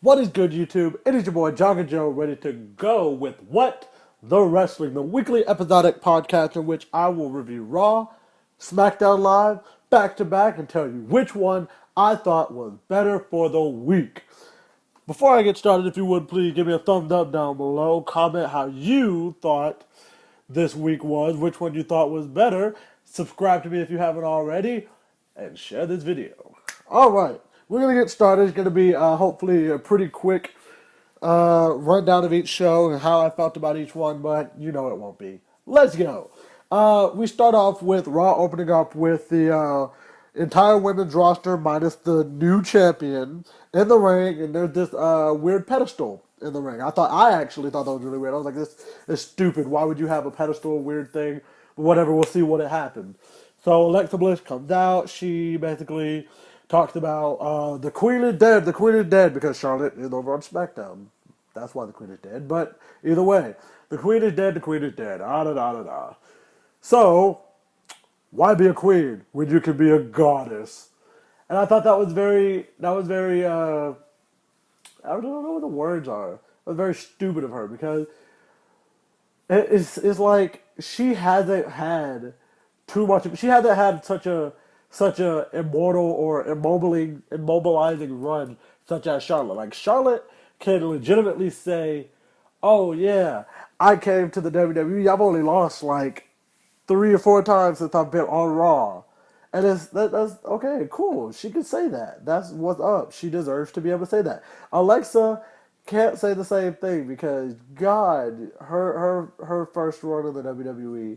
What is good, YouTube? It is your boy Jogger Joe, ready to go with What the Wrestling, the weekly episodic podcast in which I will review Raw, SmackDown Live, back to back, and tell you which one I thought was better for the week. Before I get started, if you would please give me a thumbs up down below, comment how you thought this week was, which one you thought was better, subscribe to me if you haven't already, and share this video. Alright, we're going to get started. It's going to be hopefully a pretty quick rundown of each show and how I felt about each one, but you know it won't be. Let's go. We start off with Raw opening up with the entire women's roster minus the new champion in the ring, and there's this weird pedestal in the ring. I actually thought that was really weird. I was like, this is stupid. Why would you have a pedestal, weird thing? Whatever, we'll see what it happened. So Alexa Bliss comes out. She basically talks about the Queen is dead. The Queen is dead because Charlotte is over on SmackDown. That's why the Queen is dead. But either way, the Queen is dead. The Queen is dead. Ah da da da da. So why be a queen when you can be a goddess? And I thought that was very. I don't know what the words are. It was very stupid of her because it's like she hasn't had too much. She hasn't had such a immortal or immobilizing run such as Charlotte. Like Charlotte can legitimately say, "Oh yeah, I came to the WWE. I've only lost like 3 or 4 times since I've been on Raw." And that's okay, cool. She can say that. That's what's up. She deserves to be able to say that. Alexa can't say the same thing because God, her first run in the WWE,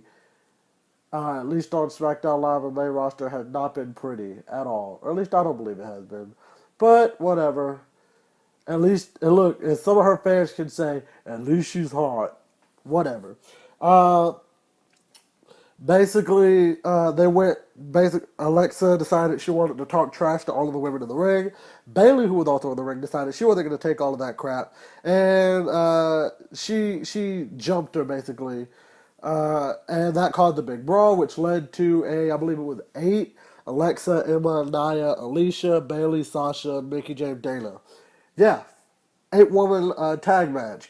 at least on SmackDown Live and main roster, has not been pretty at all. Or at least I don't believe it has been. But whatever. At least, and look, and some of her fans can say, at least she's hot. Whatever. Uh, Basically, they went. Alexa decided she wanted to talk trash to all of the women in the ring. Bayley, who was also in the ring, decided she wasn't going to take all of that crap, and she jumped her basically, and that caused a big brawl, which led to I believe it was 8: Alexa, Emma, Nia, Alicia, Bayley, Sasha, Mickey James, Dana. Yeah, 8-woman tag match.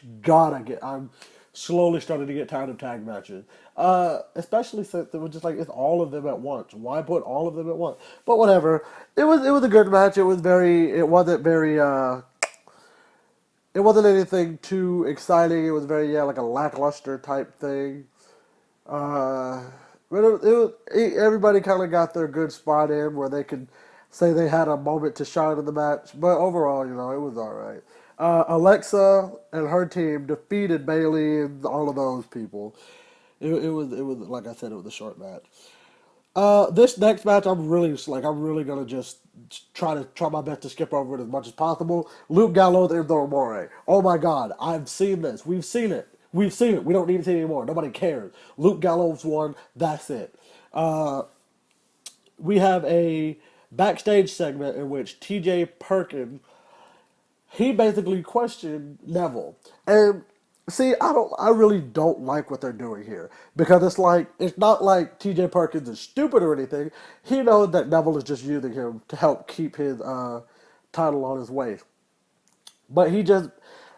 I'm slowly starting to get tired of tag matches. Especially since it was just like it's all of them at once. Why put all of them at once? But whatever. It was a good match. It wasn't anything too exciting. It was very like a lackluster type thing. Uh, but everybody kind of got their good spot in where they could say they had a moment to shine in the match. But overall, it was all right. Alexa and her team defeated Bayley and all of those people. It was like I said, it was a short match. This next match, I'm really gonna just try my best to skip over it as much as possible. Luke Gallows and Enzo Amore. Oh my God, I've seen this. We've seen it. We've seen it. We don't need to see it anymore. Nobody cares. Luke Gallows won. That's it. Uh, we have a backstage segment in which T.J. Perkins he basically questioned Neville. And see, I really don't like what they're doing here because it's not like T.J. Perkins is stupid or anything. He knows that Neville is just using him to help keep his title on his waist. But he just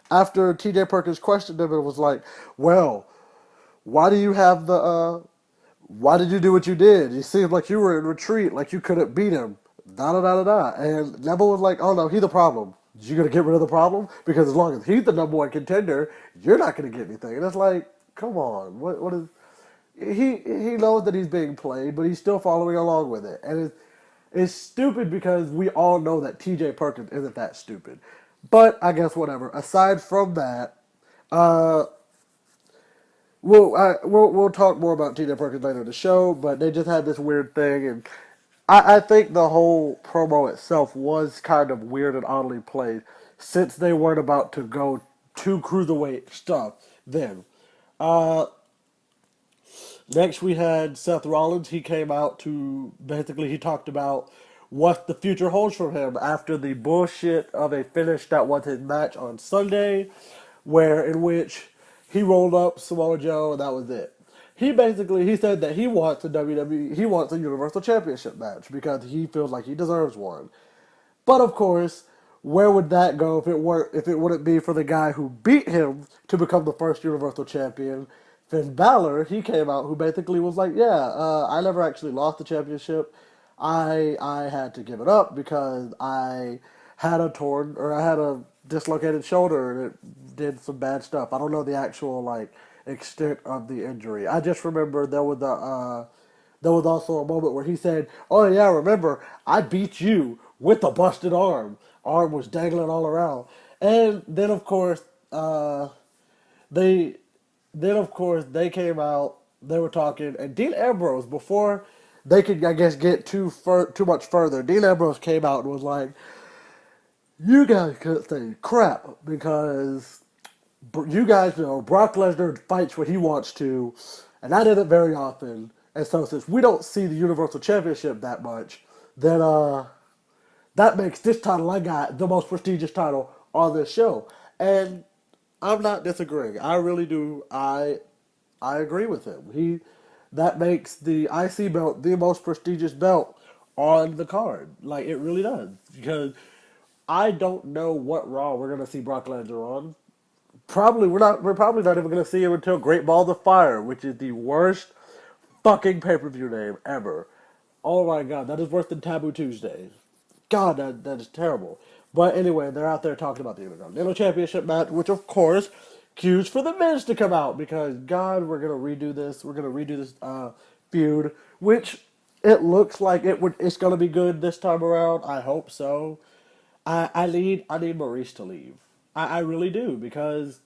after T.J. Perkins questioned him, it was like, well, why do you have the why did you do what you did? You seemed like you were in retreat, like you couldn't beat him. Da da da da da. And Neville was like, "Oh no, he's the problem. You gonna get rid of the problem? Because as long as he's the number one contender, you're not gonna get anything." And it's like, come on, what is? He knows that he's being played, but he's still following along with it, and it's stupid because we all know that T.J. Perkins isn't that stupid. But I guess whatever. Aside from that, uh, we'll talk more about T.J. Perkins later in the show, but they just had this weird thing, and I think the whole promo itself was kind of weird and oddly played, since they weren't about to go to cruiserweight stuff then. Uh, Next we had Seth Rollins. He came out to basically he talked about what the future holds for him after the bullshit of a finish that was his match on Sunday, where in which he rolled up Samoa Joe and that was it. He said that he wants a WWE he wants a Universal Championship match because he feels like he deserves one. But of course, where would that go if it wouldn't be for the guy who beat him to become the first Universal Champion, Finn Balor? He came out who basically was like, yeah, I never actually lost the championship. I had to give it up because I had a dislocated shoulder and it did some bad stuff. I don't know the actual like extent of the injury. I just remember there was also a moment where he said, "Oh yeah, remember I beat you with a busted arm. Arm was dangling all around." And then of course, they they came out. They were talking, and Dean Ambrose before they could, I guess, get too much further. Dean Ambrose came out and was like, "You guys couldn't say crap because you guys know Brock Lesnar fights when he wants to, and I did it very often. And so since we don't see the Universal Championship that much, then that makes this title I got the most prestigious title on this show." And I'm not disagreeing. I really do. I agree with him. That makes the IC belt the most prestigious belt on the card. Like it really does because I don't know what Raw we're gonna see Brock Lesnar on. Probably we're not. We're probably not even gonna see him until Great Balls of Fire, which is the worst fucking pay per view name ever. Oh my god, that is worse than Taboo Tuesday. God, that is terrible. But anyway, they're out there talking about the Intercontinental Championship match, which of course cues for the Miz to come out because God, we're gonna redo this. We're gonna redo this feud, which it looks like It's gonna be good this time around. I hope so. I need Maurice to leave. I really do because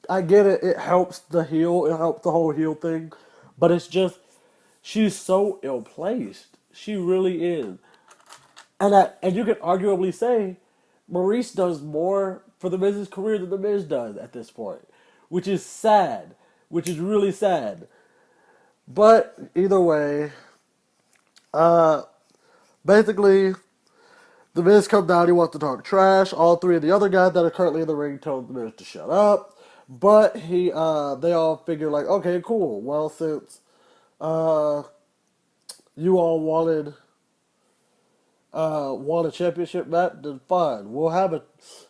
I get it. It helps the heel. It helps the whole heel thing, but it's just she's so ill placed. She really is, and you could arguably say Maurice does more for the Miz's career than the Miz does at this point, which is sad. Which is really sad. But either way, uh, basically the Miz comes down, he wants to talk trash. All three of the other guys that are currently in the ring told the Miz to shut up. But they all figure like, okay, cool. Well, since uh, you all want a championship match, then fine. We'll have a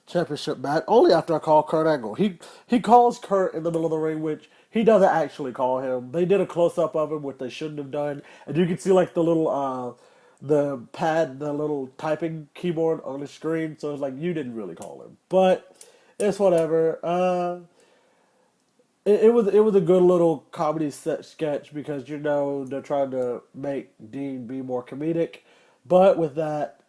championship match only after I call Kurt Angle. He calls Kurt in the middle of the ring, which he doesn't actually call him. They did a close up of him, which they shouldn't have done, and you can see like the pad, the little typing keyboard on the screen. So it's like you didn't really call him, but it's whatever. It was a good little comedy set sketch because they're trying to make Dean be more comedic, but with that,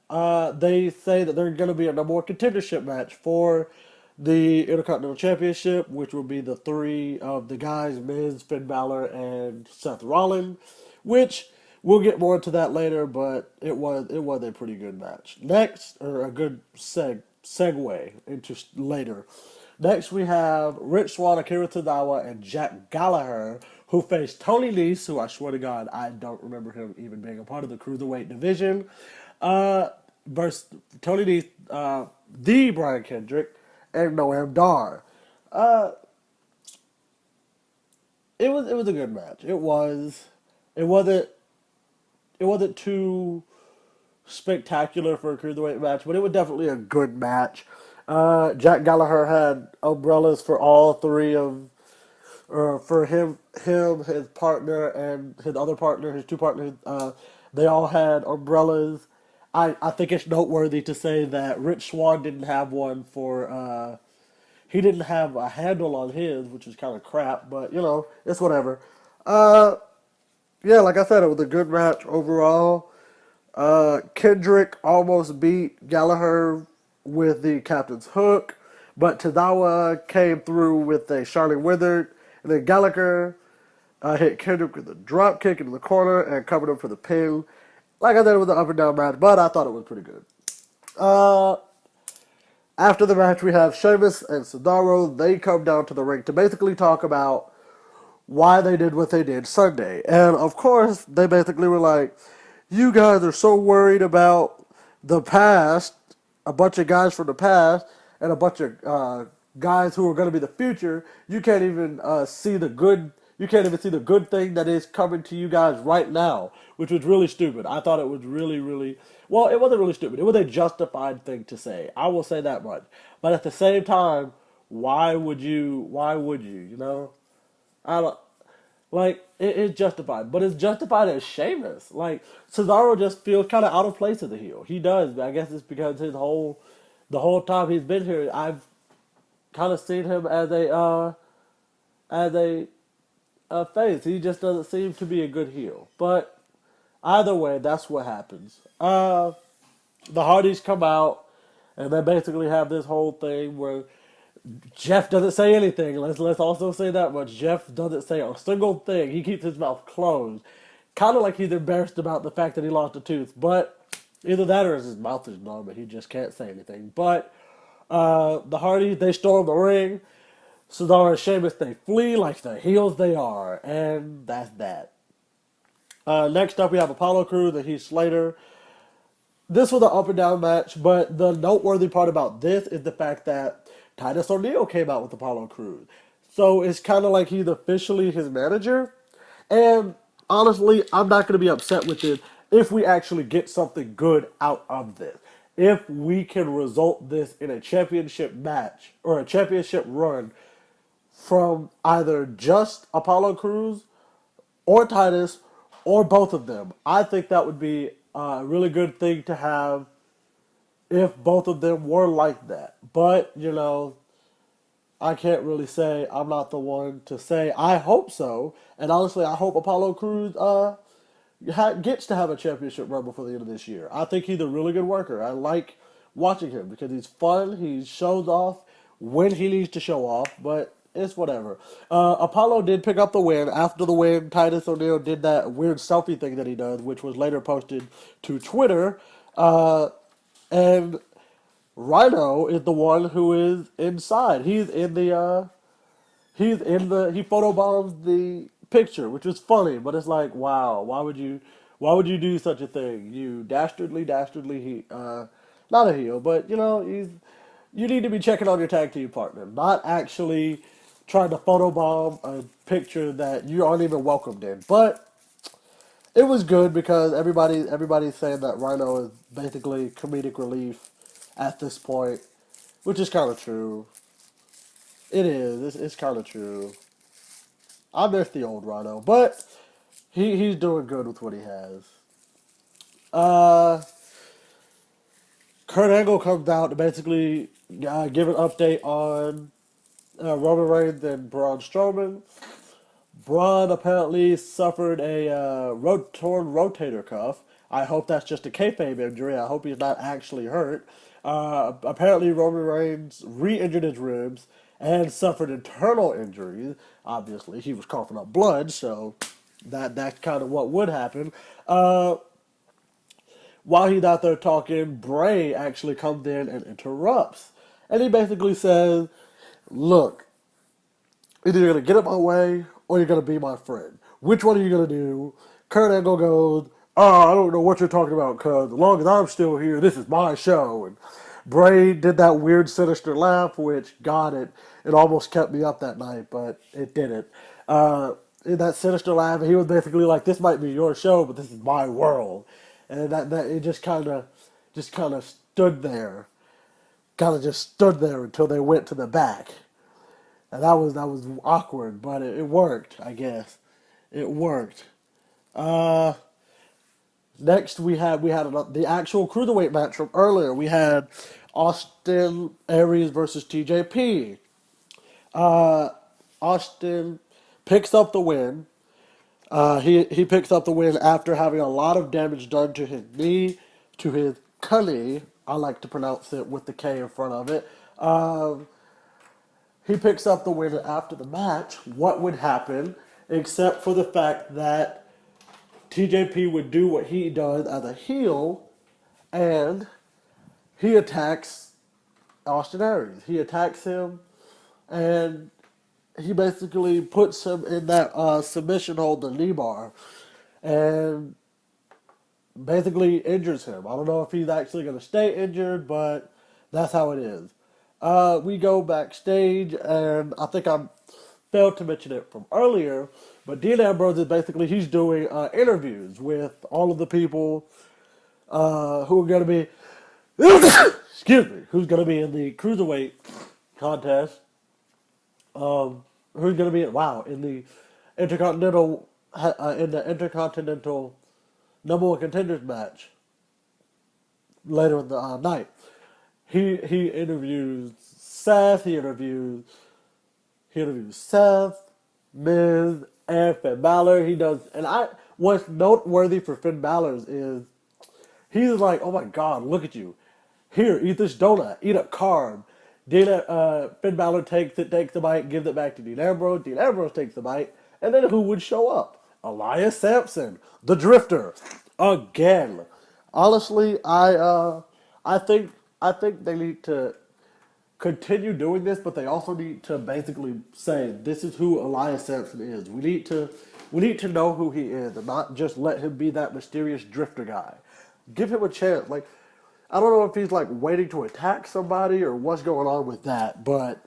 they say that they're going to be a number one contendership match for the Intercontinental Championship, which will be the three of the guys: Miz, Finn Balor, and Seth Rollins. Which we'll get more into that later, but it was a pretty good match. Next, or a good segue into later. Next, we have Rich Swann, Akira Tozawa, and Jack Gallagher, who faced Tony Nese, who I swear to God, I don't remember him even being a part of the Cruiserweight division, uh, versus Tony Nese, the Brian Kendrick, and Noam Dar. Uh, it was a good match. It wasn't it wasn't too spectacular for a cruiserweight match, but it was definitely a good match. Jack Gallagher had umbrellas for all three of, for his partner, and his other partner, his two partners. They all had umbrellas. I think it's noteworthy to say that Rich Swann didn't have one for. He didn't have a handle on his, which is kind of crap, but it's whatever. Uh, yeah, like I said, it was a good match overall. Kendrick almost beat Gallagher with the captain's hook, but Tozawa came through with a Charlie Wizard, and then Gallagher hit Kendrick with a drop kick into the corner and covered him for the pin. Like I said, it was an up and down match, but I thought it was pretty good. Uh, After the match, we have Sheamus and Cesaro. They come down to the ring to basically talk about why they did what they did Sunday. And of course, they basically were like, you guys are so worried about the past, a bunch of guys from the past, and a bunch of guys who are going to be the future. You can't even see the good. You can't even see the good thing that is coming to you guys right now, which was really stupid. I thought it was really, really well. It wasn't really stupid. It was a justified thing to say. I will say that much. But at the same time, why would you? Why would you? You know, I don't. Like it's justified, but it's justified as Sheamus. Like Cesaro just feels kind of out of place as a heel. He does, but I guess it's because the whole time he's been here, I've kind of seen him as a face. He just doesn't seem to be a good heel. But either way, that's what happens. The Hardys come out and they basically have this whole thing where Jeff doesn't say anything. Let's also say that much. Jeff doesn't say a single thing. He keeps his mouth closed, kind of like he's embarrassed about the fact that he lost a tooth. But either that or his mouth is numb and he just can't say anything. But the Hardys, they storm the ring. Cesaro and Sheamus, they flee like the heels they are, and that's that. Next up, we have Apollo Crews and Heath Slater. This was an up and down match, but the noteworthy part about this is the fact that Titus O'Neil came out with Apollo Crews. So it's kind of like he's officially his manager. And honestly, I'm not going to be upset with it if we actually get something good out of this. If we can result this in a championship match or a championship run from either just Apollo Crews or Titus or both of them. I think that would be a really good thing to have if both of them were like that. But, you know, I can't really say. I'm not the one to say. I hope so. And honestly, I hope Apollo Crews gets to have a championship run before the end of this year. I think he's a really good worker. I like watching him because he's fun. He shows off when he needs to show off, but it's whatever. Apollo did pick up the win. After the win, Titus O'Neil did that weird selfie thing that he does, which was later posted to Twitter. And Rhino is the one who is inside. He photobombs the picture, which was funny, but it's like, wow, why would you do such a thing? You dastardly not a heel, but you know, you need to be checking on your tag team partner, not actually trying to photobomb a picture that you aren't even welcomed in. But it was good because everybody's saying that Rhino is basically comedic relief at this point, which is kind of true. It is. It's kind of true. I miss the old Rhino, but he's doing good with what he has. Uh, Kurt Angle comes out to basically give an update on Roman Reigns and Braun Strowman. Braun apparently suffered a torn rotator cuff. I hope that's just a kayfabe injury. I hope he's not actually hurt. Apparently, Roman Reigns re-injured his ribs and suffered internal injuries. Obviously, he was coughing up blood, so that's kind of what would happen. While he's out there talking, Bray actually comes in and interrupts. And he basically says, look, either you're going to get in my way or you're going to be my friend. Which one are you going to do? Kurt Angle goes, oh, I don't know what you're talking about, cuz as long as I'm still here, this is my show. And Bray did that weird, sinister laugh, which, God, it almost kept me up that night, but it didn't. In that sinister laugh, he was basically like, this might be your show, but this is my world. And that it just kind of stood there. Kind of just stood there until they went to the back. And that was awkward, but it worked, I guess. It worked. Next we had the actual cruiserweight match from earlier. We had Austin Aries versus TJP. Austin picks up the win. He picks up the win after having a lot of damage done to his knee, to his cully. I like to pronounce it with the K in front of it. He picks up the win after the match. What would happen, except for the fact that TJP would do what he does as a heel, and he attacks Austin Aries. He attacks him, and he basically puts him in that submission hold, the knee bar, and basically injures him. I don't know if he's actually going to stay injured, but that's how it is. We go backstage, and I think failed to mention it from earlier, but Dean Ambrose is basically he's doing interviews with all of the people who are going to be excuse me, who's going to be in the cruiserweight contest, who's going to be in the intercontinental number one contenders match later in the night. He interviews Seth. He interviews Seth, Miz, and Finn Balor. He does, and what's noteworthy for Finn Balor is he's like, oh my God, look at you. Here, eat this donut, eat a carb. Finn Balor takes the bite, gives it back to Dean Ambrose. Dean Ambrose takes the bite, and then who would show up? Elias Sampson, the Drifter, again. Honestly, I think they need to continue doing this, but they also need to basically say this is who Elias Sampson is. We need to know who he is, and not just let him be that mysterious Drifter guy. Give him a chance. Like, I don't know if he's like waiting to attack somebody or what's going on with that, but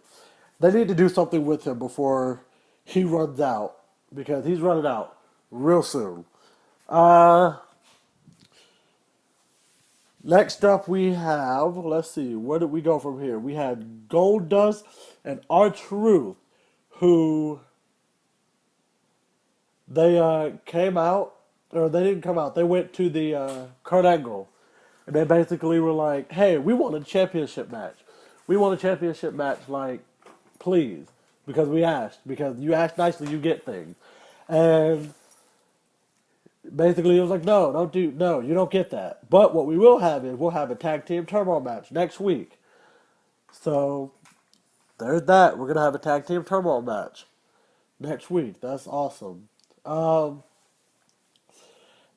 they need to do something with him before he runs out, because he's running out real soon. Uh, Next up we have, let's see, where did we go from here? We had Goldust and R-Truth, who they came out, or they didn't come out. They went to the Kurt Angle, and they basically were like, "Hey, we want a championship match. We want a championship match, like, please, because we asked. Because you asked nicely, you get things." And basically, it was like, no, you don't get that. But what we will have is we'll have a tag team turmoil match next week. So there's that. We're gonna have a tag team turmoil match next week. That's awesome. Um,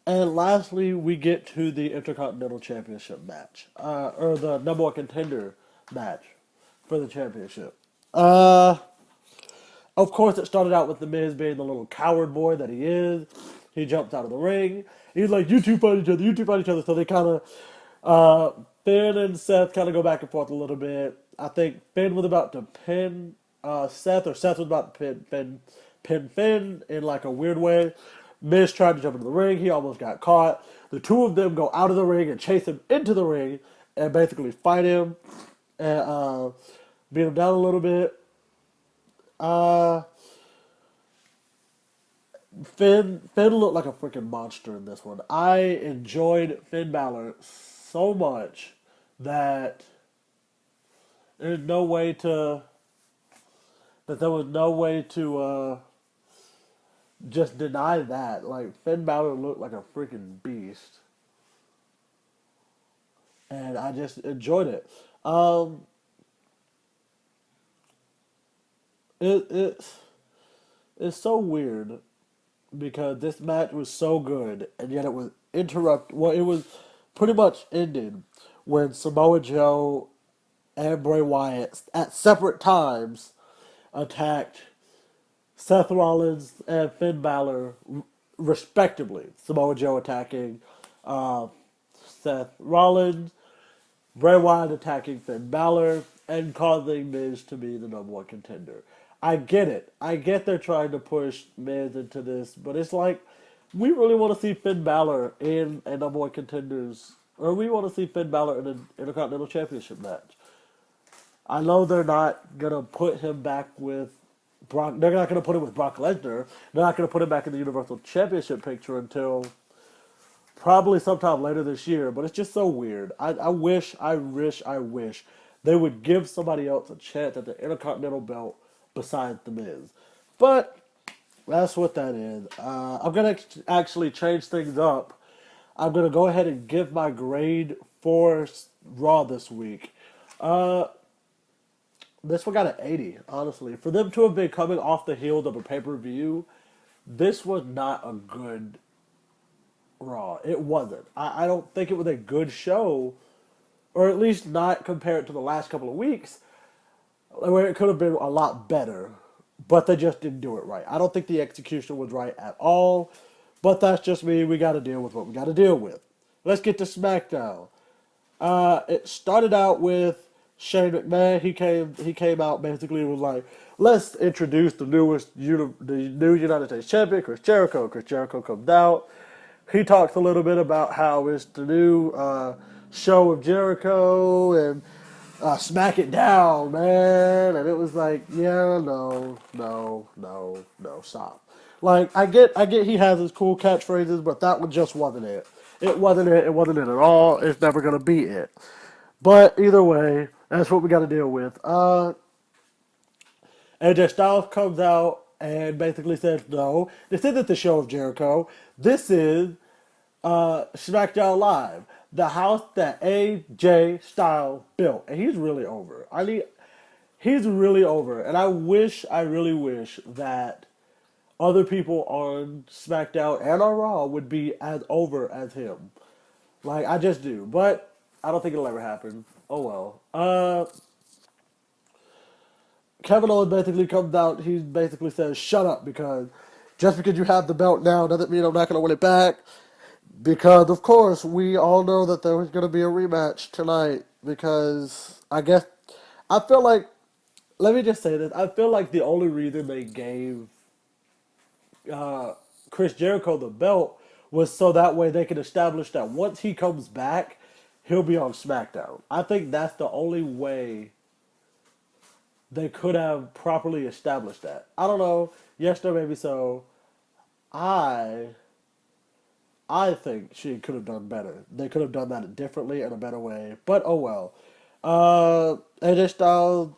and lastly, we get to the Intercontinental Championship match, or the number one contender match for the championship. Uh, of course, it started out with The Miz being the little coward boy that he is. He jumps out of the ring. He's like, "You two fight each other. You two fight each other." So they kind of, Finn and Seth kind of go back and forth a little bit. I think Finn was about to pin Seth, or Seth was about to pin Finn in like a weird way. Miz tried to jump into the ring. He almost got caught. The two of them go out of the ring and chase him into the ring and basically fight him and beat him down a little bit. Uh, Finn looked like a freaking monster in this one. I enjoyed Finn Balor so much that there's no way to that there was no way to just deny that. Like, Finn Balor looked like a freaking beast, and I just enjoyed it. Um, it it's so weird because this match was so good, and yet it was interrupted. Well, it was pretty much ended when Samoa Joe and Bray Wyatt at separate times attacked Seth Rollins and Finn Balor, respectively. Samoa Joe attacking uh, Seth Rollins, Bray Wyatt attacking Finn Balor, and causing Miz to be the number one contender. I get it. I get they're trying to push Miz into this, but it's like we really want to see Finn Balor in a number one contenders, or we want to see Finn Balor in an Intercontinental Championship match. I know they're not gonna put him back with Brock. They're not gonna put him with Brock Lesnar. They're not gonna put him back in the Universal Championship picture until probably sometime later this year. But it's just so weird. I wish they would give somebody else a chance at the Intercontinental belt besides The Miz. But that's what that is. I'm gonna actually change things up. I'm gonna go ahead and give my grade for Raw this week. Uh, this one got an 80, honestly. For them to have been coming off the heels of a pay-per-view, this was not a good Raw. It wasn't. I don't think it was a good show, or at least not compared to the last couple of weeks, where it could have been a lot better, but they just didn't do it right. I don't think the execution was right at all, but that's just me. We got to deal with what we got to deal with. Let's get to SmackDown. It started out with Shane McMahon, he came out basically and was like, let's introduce the new United States champion, Chris Jericho. Chris Jericho comes out. He talks a little bit about how it's the new show of Jericho and smack it down, man. And it was like, yeah, no, no, no, no, stop. Like I get he has his cool catchphrases, but that one just wasn't it. It wasn't it. It wasn't it at all. It's never gonna be it. But either way, that's what we got to deal with. AJ Styles comes out and basically says, no, this isn't the show of Jericho. This is SmackDown Live, the house that AJ Styles built. And he's really over. He's really over. And I really wish that other people on SmackDown and on Raw would be as over as him. Like, I just do. But I don't think it'll ever happen. Oh well. Kevin Owens basically comes out. He basically says, "Shut up," because just because you have the belt now doesn't mean I'm not going to win it back. Because of course we all know that there was going to be a rematch tonight. Because I guess I feel like, let me just say this: I feel like the only reason they gave uh, Chris Jericho the belt was so that way they could establish that once he comes back, he'll be on SmackDown. I think that's the only way they could have properly established that. I don't know. Yes, no, maybe so. I I think she could have done better. They could have done that differently in a better way. But oh well. AJ Styles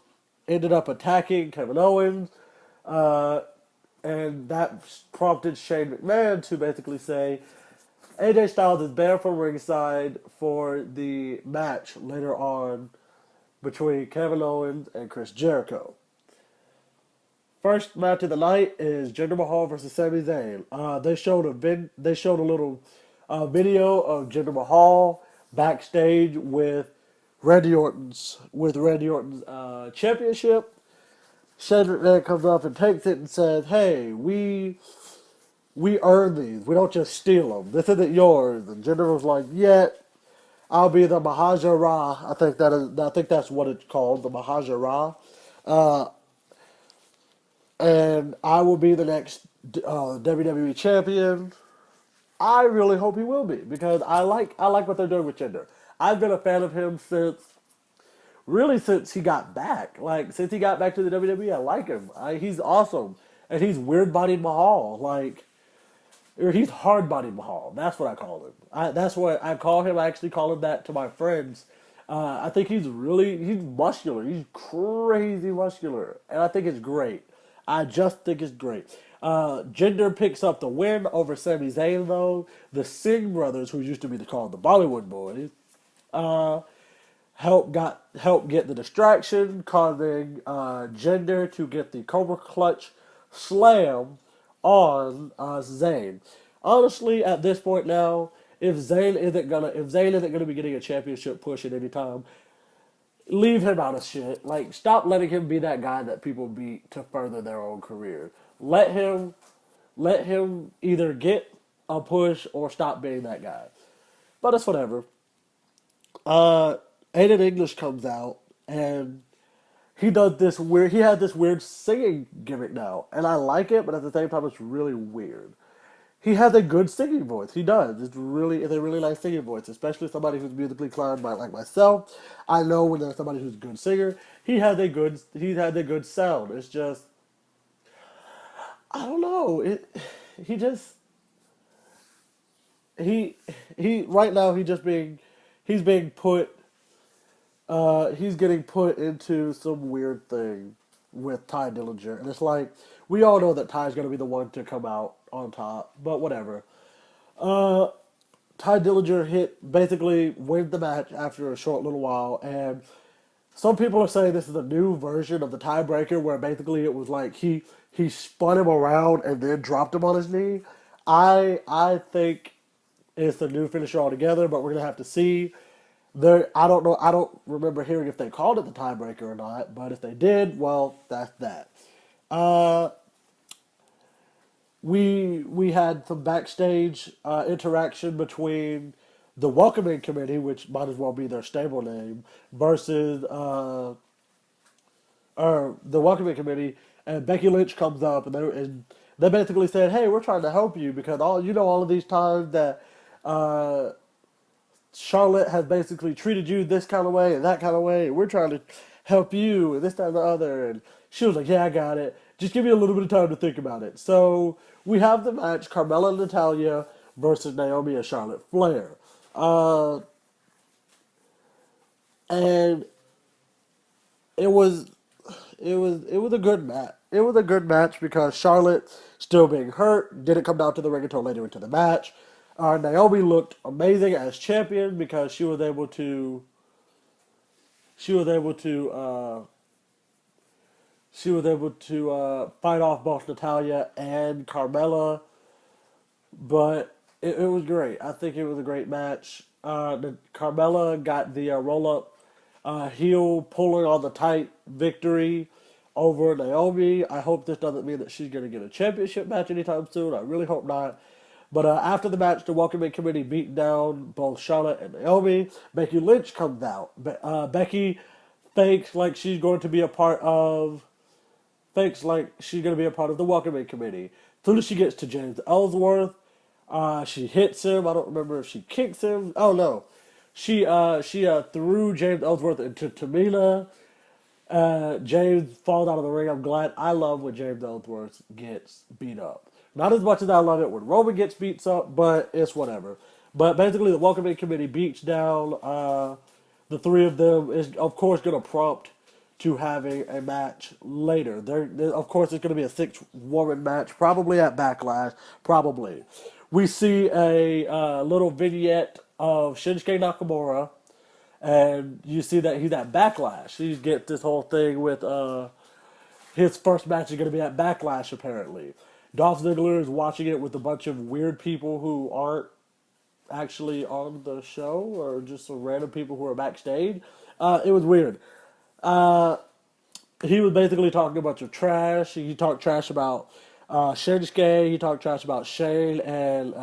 ended up attacking Kevin Owens, uh, and that prompted Shane McMahon to basically say AJ Styles is banned from ringside for the match later on between Kevin Owens and Chris Jericho. First match of the night is Jinder Mahal versus Sami Zayn. They showed a little video of Jinder Mahal backstage with Randy Orton's championship. Shane McMahon comes up and takes it and says, "Hey, we earn these. We don't just steal them. This isn't yours." And Jinder was like, "Yeah, I'll be the Mahajara." I think that's what it's called, the Mahajara. Uh, and I will be the next WWE champion. I really hope he will be because I like what they're doing with Jinder. I've been a fan of him since he got back. Like since he got back to the WWE, I like him. He's awesome, and he's weird bodied Mahal. Or he's hard bodied Mahal. That's what I call him. That's what I call him. I actually call him that to my friends. I think he's muscular. He's crazy muscular, and I think it's great. I just think it's great. Jinder picks up the win over Sami Zayn, though. The Singh brothers, who used to be called the Bollywood Boys, uh, help get the distraction, causing Jinder to get the Cobra Clutch slam on Zayn. Honestly, at this point now, if Zayn isn't gonna be getting a championship push at any time, leave him out of shit. Like, stop letting him be that guy that people beat to further their own career. Let him, let him either get a push or stop being that guy. But it's whatever. Uh, Aiden English comes out and he does this weird. He has this weird singing gimmick now, and I like it, but at the same time, it's really weird. He has a good singing voice. He does. It's a really nice singing voice, especially somebody who's musically inclined, like myself. I know when there's somebody who's a good singer. He has a good sound. It's just I don't know. He just he he right now he's being put he's getting put into some weird thing with Ty Dillinger, and it's like we all know that Ty's gonna be the one to come out on top, but whatever. Uh, Ty Dillinger basically wins the match after a short little while, and some people are saying this is a new version of the tiebreaker, where basically it was like he spun him around and then dropped him on his knee. I think it's a new finisher altogether, but we're gonna have to see. I don't know. I don't remember hearing if they called it the tiebreaker or not. But if they did, well, that's that. Uh, we had some backstage interaction between the Welcoming Committee, which might as well be their stable name, versus or the Welcoming Committee, and Becky Lynch comes up, and they basically said, "Hey, we're trying to help you because all of these times that uh, Charlotte has basically treated you this kind of way and that kind of way, and we're trying to help you and this, that, and the other." And she was like, "Yeah, I got it. Just give me a little bit of time to think about it." So we have the match: Carmella and Natalia versus Naomi and Charlotte Flair. Uh, and it was it was a good match. It was a good match because Charlotte, still being hurt, didn't come down to the ring until later into the match. Naomi looked amazing as champion because she was able to fight off both Natalia and Carmella, but it was great. I think it was a great match. Carmella got the roll up heel pulling on the tight victory over Naomi. I hope this doesn't mean that she's going to get a championship match anytime soon. I really hope not. But after the match, the Welcoming Committee beat down both Charlotte and Naomi. Becky Lynch comes out. Becky fakes like she's going to be a part of thinks like she's going to be a part of the Welcoming Committee. As soon as she gets to James Ellsworth, she hits him. I don't remember if she kicks him. Oh no, she threw James Ellsworth into Tamina. James falls out of the ring. I'm glad. I love when James Ellsworth gets beat up. Not as much as I love it when Roman gets beats up, but it's whatever. But basically, the Welcoming Committee beats down the three of them. Is of course going to prompt to having a match later. Of course, it's going to be a six-woman match, probably at Backlash. Probably. We see a little vignette of Shinsuke Nakamura, and you see that he's at Backlash. He gets this whole thing with his first match is going to be at Backlash, apparently. Dolph Ziggler is watching it with a bunch of weird people who aren't actually on the show, or just some random people who are backstage. It was weird. Uh, he was basically talking a bunch of trash. He talked trash about Shinsuke. He talked trash about Shane and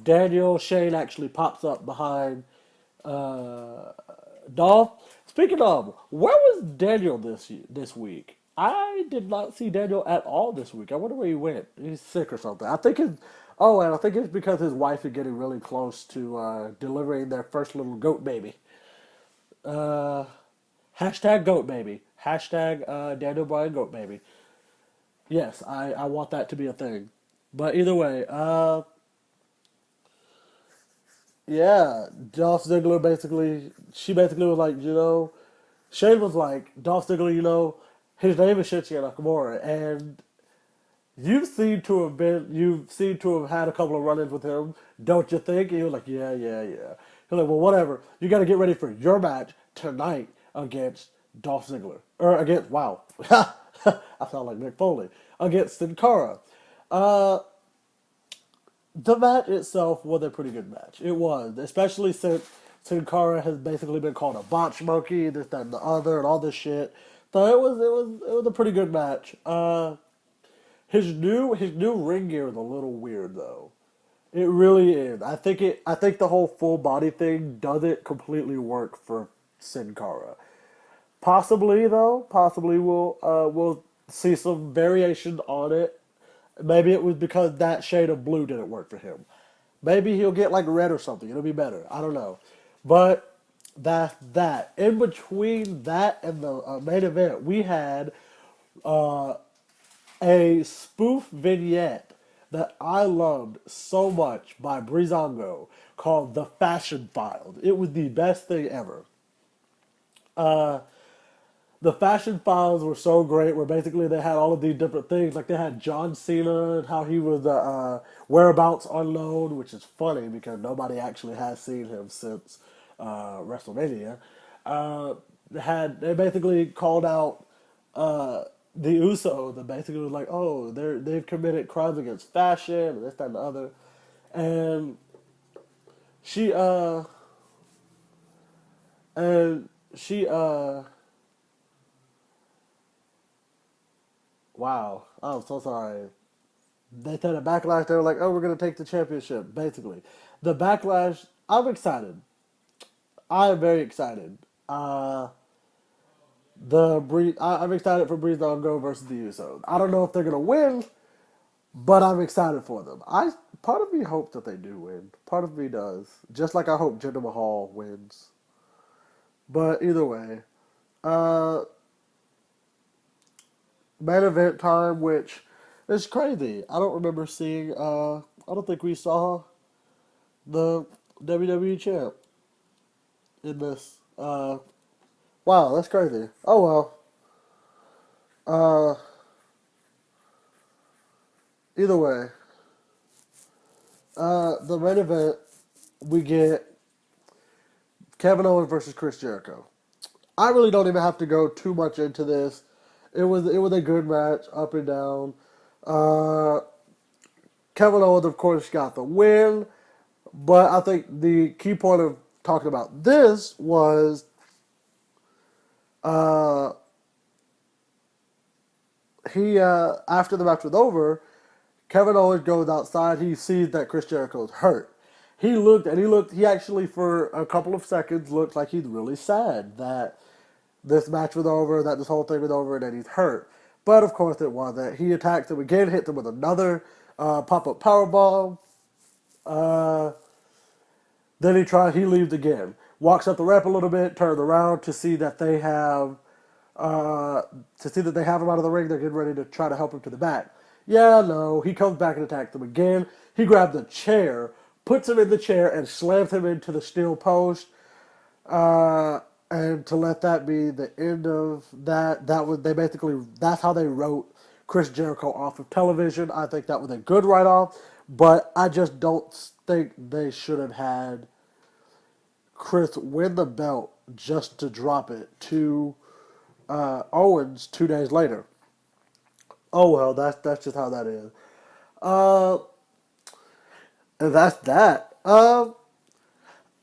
Daniel. Shane actually pops up behind uh, Dolph. Speaking of, where was Daniel this week? I did not see Daniel at all this week. I wonder where he went. He's sick or something. And I think it's because his wife is getting really close to delivering their first little goat baby. Uh, Hashtag goat baby. Hashtag Daniel Bryan goat baby. Yes, I want that to be a thing. But either way, yeah, Dolph Ziggler she basically was like, Shane was like, Dolph Ziggler, his name is Shinsuke Nakamura, and you've seemed to have had a couple of run-ins with him, don't you think? And he was like, yeah, yeah, yeah. He's like, well, whatever. You got to get ready for your match tonight against Dolph Ziggler, or against wow, I sound like Mick Foley, against Sin Cara. Uh, the match itself was a pretty good match. It was, especially since Sin Cara has basically been called a botch monkey, this, that, and the other, and all this shit. So it was a pretty good match. His new ring gear is a little weird though. It really is. I think the whole full body thing doesn't completely work for Sin Cara. Possibly we'll see some variation on it. Maybe it was because that shade of blue didn't work for him. Maybe he'll get like red or something. It'll be better. I don't know. But that's that. In between that and the main event, we had a spoof vignette that I loved so much by Breezango called The Fashion Files. It was the best thing ever. The Fashion Files were so great where basically they had all of these different things. Like they had John Cena and how he was whereabouts unknown, which is funny because nobody actually has seen him since WrestleMania. They basically called out the Usos and basically was like, oh, they've committed crimes against fashion and this, that, and the other. And she and she wow, I'm so sorry. They said at Backlash, they were like, oh, we're going to take the championship, basically. The Backlash, I'm excited. I am very excited. Uh, I'm excited for Breezango versus the Usos. I don't know if they're going to win, but I'm excited for them. Part of me hopes that they do win. Part of me does. Just like I hope Jinder Mahal wins. But either way, uh, main event time, which is crazy. I don't remember seeing. I don't think we saw the WWE champ in this. Wow, that's crazy. Oh well. Uh, Either way, the main event we get Kevin Owens versus Chris Jericho. I really don't even have to go too much into this. It was a good match, up and down. Uh, Kevin Owens, of course, got the win, but I think the key point of talking about this was uh, he after the match was over, Kevin Owens goes outside. He sees that Chris Jericho's hurt. He actually for a couple of seconds looked like he's really sad that this match was over, that this whole thing was over, and that he's hurt. But of course it wasn't. He attacks him again, hits him with another pop-up powerbomb. Uh, then he leaves again. Walks up the ramp a little bit, turns around to see that they have him out of the ring. They're getting ready to try to help him to the back. Yeah, no. He comes back and attacks them again. He grabs a chair, puts him in the chair, and slams him into the steel post. Uh, and to let that be the end of that, that's how they wrote Chris Jericho off of television. I think that was a good write-off, but I just don't think they should have had Chris win the belt just to drop it to Owens 2 days later. Oh well, that's just how that is. Uh, and that's that.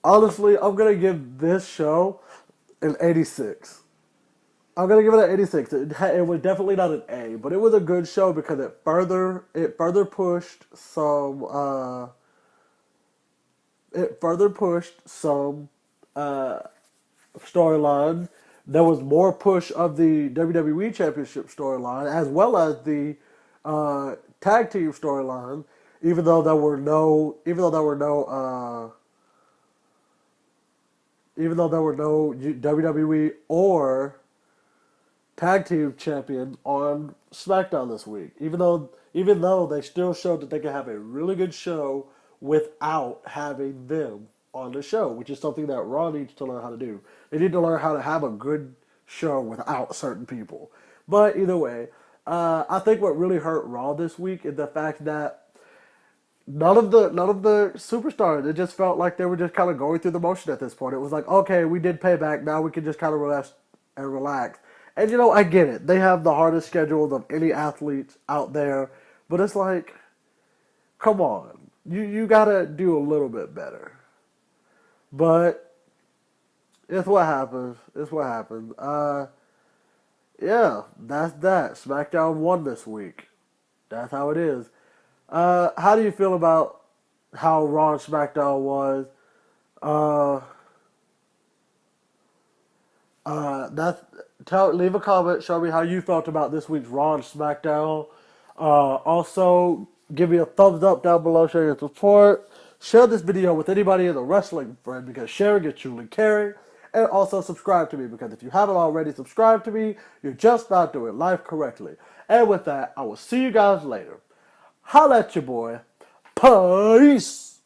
Honestly, I'm gonna give this show an 86. I'm gonna give it an 86. It was definitely not an A, but it was a good show because it further pushed some uh, storyline. There was more push of the WWE Championship storyline as well as the tag team storyline. Even though there were no WWE or tag team champion on SmackDown this week. Even though they still showed that they could have a really good show without having them on the show, which is something that Raw needs to learn how to do. They need to learn how to have a good show without certain people. But either way, I think what really hurt Raw this week is the fact that none of the superstars. It just felt like they were just kind of going through the motion at this point. It was like, okay, we did payback. Now we can just kind of relax. And I get it. They have the hardest schedules of any athletes out there, but it's like, come on, you gotta do a little bit better. But it's what happens. It's what happens. Yeah, that's that. SmackDown won this week. That's how it is. How do you feel about how Raw and SmackDown was? Uh, that's leave a comment. Show me how you felt about this week's Raw and SmackDown. Also, give me a thumbs up down below. Show your support. Share this video with anybody in the wrestling friend because sharing is truly caring. And also subscribe to me because if you haven't already subscribed to me, you're just not doing life correctly. And with that, I will see you guys later. Holla at your boy. Peace.